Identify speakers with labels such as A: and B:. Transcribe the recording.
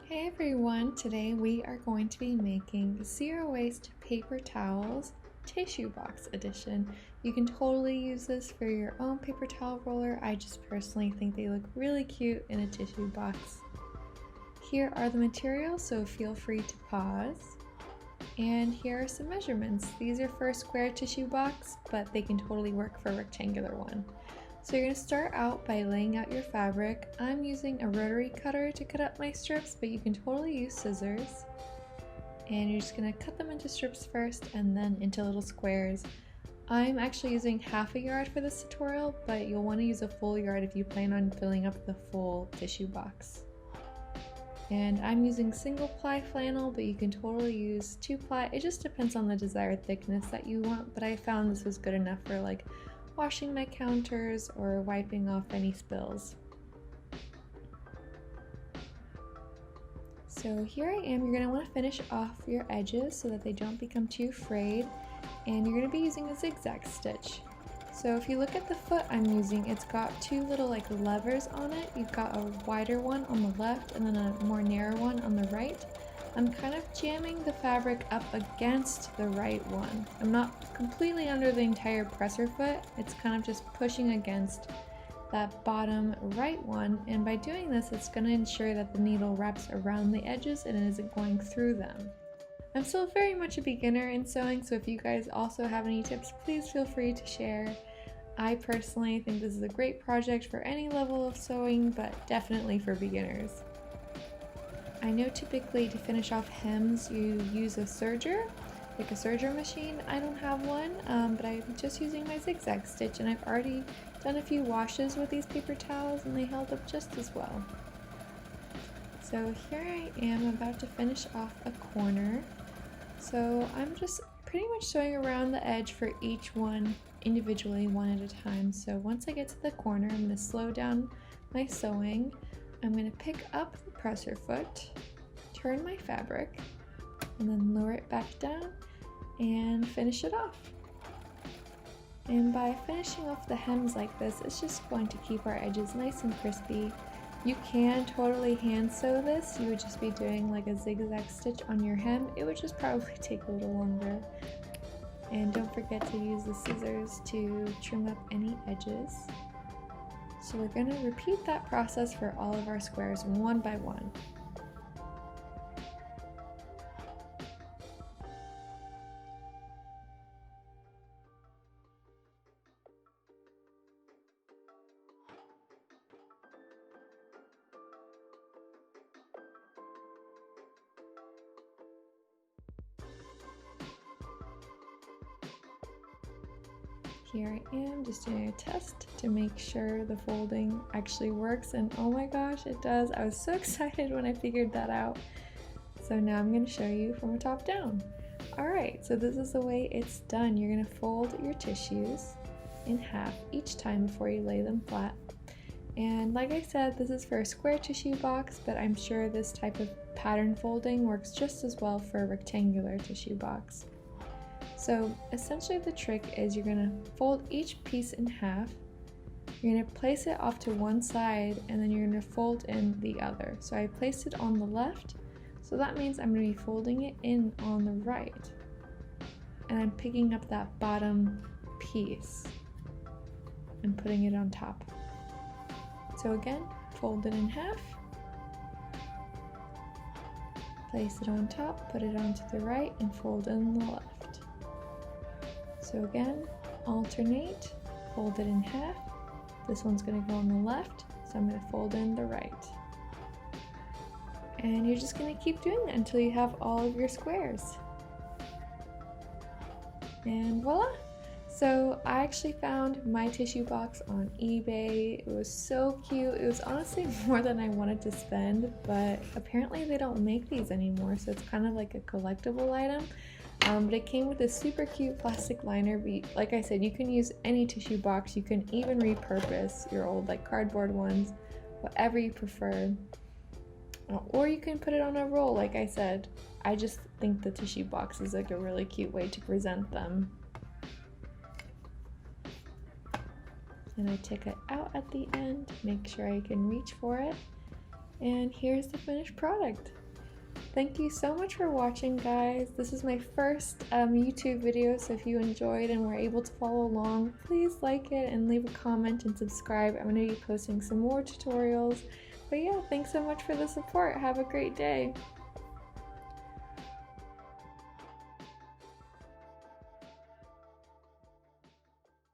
A: Hey everyone, today we are going to be making zero waste paper towels tissue box edition. You can totally use this for your own paper towel roller. I just personally think they look really cute in a tissue box. Here are the materials, so feel free to pause. And here are some measurements. These are for a square tissue box, but they can totally work for a rectangular one. So you're going to start out by laying out your fabric. I'm using a rotary cutter to cut up my strips, but you can totally use scissors. And you're just going to cut them into strips first and then into little squares. I'm actually using half a yard for this tutorial, but you'll want to use a full yard if you plan on filling up the full tissue box. And I'm using single ply flannel, but you can totally use 2-ply. It just depends on the desired thickness that you want, but I found this was good enough for like washing my counters or wiping off any spills. So here I am. You're going to want to finish off your edges so that they don't become too frayed, and you're going to be using a zigzag stitch. So if you look at the foot I'm using, it's got two little like levers on it. You've got a wider one on the left and then a more narrow one on the right. I'm kind of jamming the fabric up against the right one. I'm not completely under the entire presser foot, it's kind of just pushing against that bottom right one, and by doing this it's going to ensure that the needle wraps around the edges and isn't going through them. I'm still very much a beginner in sewing, so if you guys also have any tips, please feel free to share. I personally think this is a great project for any level of sewing, but definitely for beginners. I know typically to finish off hems you use a serger, like a serger machine. I don't have one, but I'm just using my zigzag stitch, and I've already done a few washes with these paper towels and they held up just as well. So here I am about to finish off a corner. So I'm just pretty much sewing around the edge for each one individually, one at a time. So once I get to the corner, I'm going to slow down my sewing. I'm going to pick up the presser foot, turn my fabric, and then lower it back down and finish it off. And by finishing off the hems like this, it's just going to keep our edges nice and crispy. You can totally hand sew this. You would just be doing like a zigzag stitch on your hem. It would just probably take a little longer. And don't forget to use the scissors to trim up any edges. So we're going to repeat that process for all of our squares one by one. Here I am just doing a test to make sure the folding actually works, and oh my gosh, it does. I was so excited when I figured that out. So now I'm going to show you from the top down. Alright, so this is the way it's done. You're going to fold your tissues in half each time before you lay them flat. And like I said, this is for a square tissue box, but I'm sure this type of pattern folding works just as well for a rectangular tissue box. So essentially the trick is you're going to fold each piece in half, you're going to place it off to one side, and then you're going to fold in the other. So I placed it on the left, so that means I'm going to be folding it in on the right. And I'm picking up that bottom piece and putting it on top. So again, fold it in half, place it on top, put it onto the right, and fold in the left. So again, alternate, fold it in half. This one's going to go on the left, so I'm going to fold in the right. And you're just going to keep doing that until you have all of your squares. And voila! So I actually found my tissue box on eBay. It was so cute. It was honestly more than I wanted to spend, but apparently they don't make these anymore, so it's kind of like a collectible item. But it came with a super cute plastic liner. Like I said, you can use any tissue box. You can even repurpose your old like cardboard ones, whatever you prefer. Or you can put it on a roll, like I said. I just think the tissue box is like a really cute way to present them. And I take it out at the end, make sure I can reach for it. And here's the finished product. Thank you so much for watching, guys. This is my first YouTube video, so if you enjoyed and were able to follow along, please like it and leave a comment and subscribe. I'm going to be posting some more tutorials. But yeah, thanks so much for the support. Have a great day.